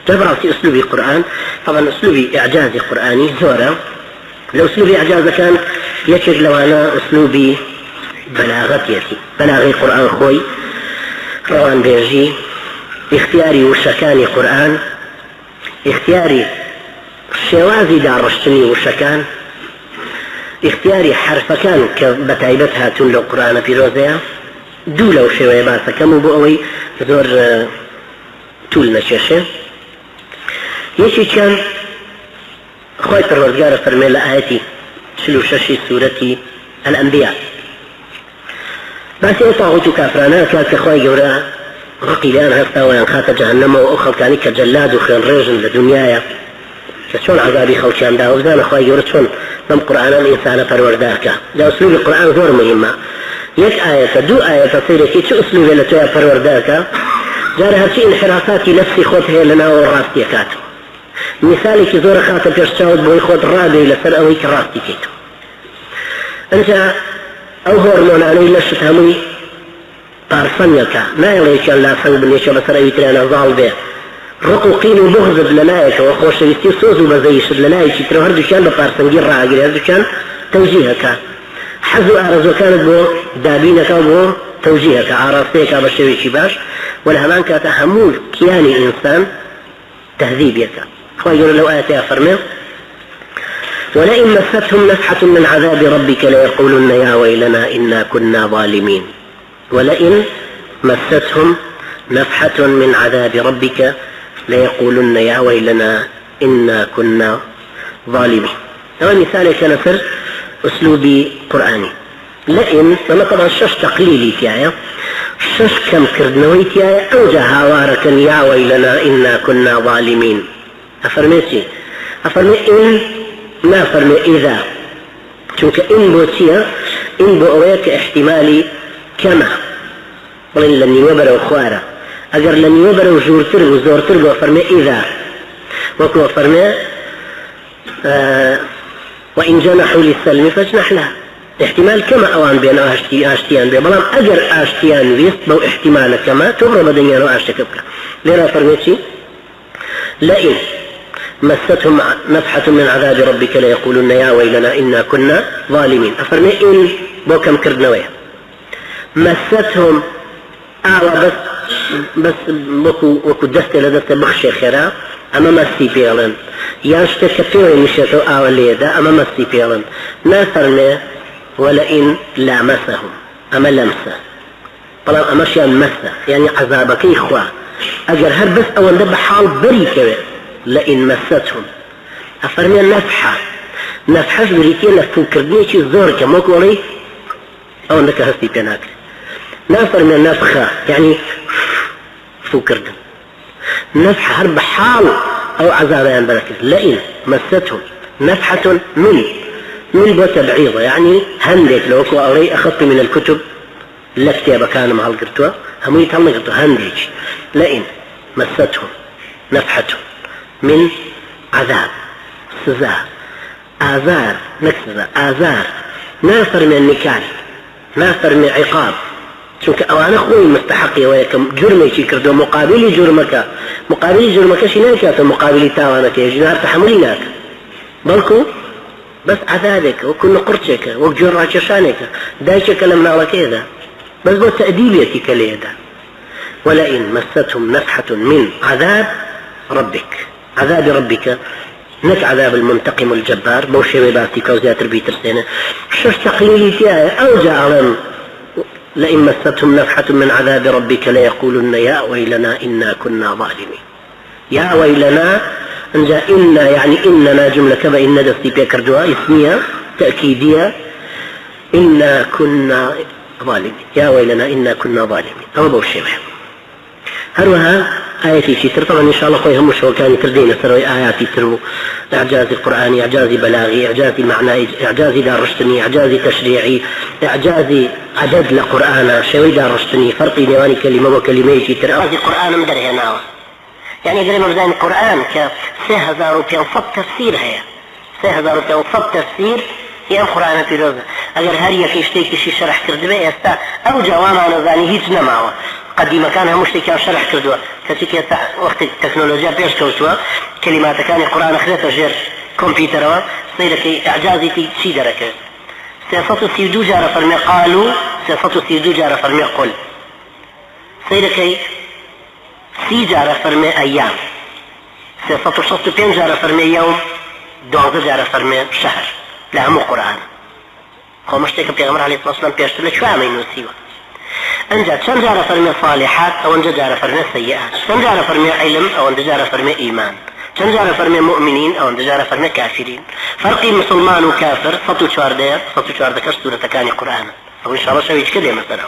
جبر في أسلوب القرآن طبعا أسلوب إعجازي قرآني زورا. لو أسلوب إعجاز كان يكد لو أنا أسلوبي بلاغتيتي بلاغي قرآن خوي روان بيجي اختياري وشكاني قرآن اختياري شوازي دار رشتني وشكان اختياري حرف كان كبتايبتها تنلو قرآن في روزيا دولا وشوية باسا كمو بؤوي زور طول نشيشه يشي كان خوي الرزقار فرمي لآياتي شلو ششي سورة الأنبياء بس يطاغوتو كافرانا كانت خوي قورا غقيلان هفتا ويان خاطة جهنم وأخل كاني كجلاد وخيان ريجن لدنيايا كشون عذابي خوشان دا وزانا خوي قورا شون بم قرآن الإنسان فرورداكا دا أسلوب القرآن زور مهمة يك آية دو آية تصيركي شو أسلوب لتويا فرورداكا جارها شيء انحرافاتي نفسي خوتها لنا وراستيكات مثالي كي زور خاطر بيرشاود بوي خود رابي لسر اوي كراستي كيتو انت او هرمون اني لشت همي طارفنيكا ما يليك لا صوب اللي شو بسر اوي ترانا ظال به رقو قينو بغضب لنايك وخوش يستير سوزو بزيش لنايك ترو هردو كان بطارفنجي راقل هردو كان توجيهك حزو ارزو كانت بو دابينك بو توجيهك عرفتيك بشويشي باش والهمان كانت همول كياني انسان تهذيبيك يقول لو آية فرمي ولئن مستهم نفحة من عذاب ربك ليقولن يا ويلنا إنا كنا ظالمين. ولئن مستهم نفحة من عذاب ربك ليقولن يا ويلنا إنا كنا ظالمين. هذا مثال كان سر أسلوبي قرآني. لئن لما طبعا شش تقليلي تيايا شش كم كردنوي تيايا أوجه هاواركا يا ويلنا إنا كنا ظالمين. أفرميتي أفرمي إن ما فرمي إذا چونك إن بوتيا إن بوأويك احتمالي كما ولن لن يوبر وخوارا أجر لن يوبر وزورتر وزورتر وفرمي إذا وكو فرمي وإن جنحوا للسلم فاجنح لها احتمال كما أوان بين آشتيان بي بلام أجر آشتيان بيست بو احتمال كما تغرب دنيا وآشتكبك لذا فرميتي لئن مستهم نفحة من عذاب ربك ليقولن يا ويلنا إنا كنا ظالمين. أفرمي إن بوكم كردنوية مستهم أعوى بس وكو دست لدست بخشي خيرا أما مسي بيغلن ياشتك فيوي مشيتو أعوى ليدا أما مسي بيغلن ما فرمي ولئن لامسهم أما لمسه طبعا أما شيئا مسه يعني عذابك إخوة أجر هر بس أو ندب حال بريكة لئن مستهم أفرمي النفحة نفحة بريكة لفو كردنيشي زور كموك ولي أو أنك هستي بيناك نفرمي النفخة يعني فو كردن نفحة هر بحال أو عذابان بركة لئن مستهم نفحة من بتبعيضة يعني هندك لوكو أوري أخذت من الكتب لكتابة كان مع القرطوة هم يتعلم قرطوة هندك لئن مستهم نفحة من عذاب سزاء آذار نكسة آذار نافر من النكال نافر من عقاب شوك أوانا خوي مستحقي ويكم جرمي شي كردو مقابلي جرمك شناكات مقابلي تاوانك يجنار تحمليناك بلكو بس عذابك وكل قرشك وجرع شانك دايشك لمنا على كذا بس بو تأديبيتك ليدا. ولئن مستهم نفحة من عذاب ربك نك عذاب المنتقم الجبار موشي باسي كوزيات البيتر سنة شش تقليلي فيها أوجع علم لئن مستهم نفحة من عذاب ربك ليقولن يا ويلنا إنا كنا ظالمين. يا ويلنا أنجا إنا يعني إننا جملة كما إن دستي بيكردوا اسمية تأكيدية إنا كنا ظالمين يا ويلنا إنا كنا ظالمين أو بوشي هروها آياتي شتر طبعا إن شاء الله خوي هم شو كان تردين سروي آياتي ترو إعجاز القرآن إعجاز بلاغي إعجاز معنى إعجاز دارشتني إعجاز تشريعي إعجاز عدد لقرآن شوي دارشتني فرقي ديواني كلمة وكلمة شتر إعجاز القرآن مدر هنا يعني قريب مردان القرآن كسهزار وفق تفسير هي سهزار وفق تفسير هي القرآن في روزة أجر هريا في شتيك شي شرح كردبي يستا أو جوانا نزاني هيت نماوة قديما كانها مشتكى شرح كردوا كشي وقت التكنولوجيا بيش كوتوا كلمات كان القرآن خذته غير كمبيوتر سيرك إعجازي في شي دركة سيفط سيدو جار فرمي قالوا سيفط سيدو جار فرمي قل سيرك سي جار فرمي أيام سيفط شخص بين جار فرمي يوم 12 جار فرمي شهر لا مو قرآن هو مشتك بيغمر عليه الصلاة والسلام بيشتغل شو عمين نسيوه انجا چند جار فرمي صالحات او انجا جار فرمي سيئات چند جار فرمي علم او انجا جار فرمي ايمان چند جار فرمي مؤمنين او انجا جار فرمي كافرين فرقي مسلمان وكافر 114 114 كسورة كاني قرآن او ان شاء الله شويش كده مثلا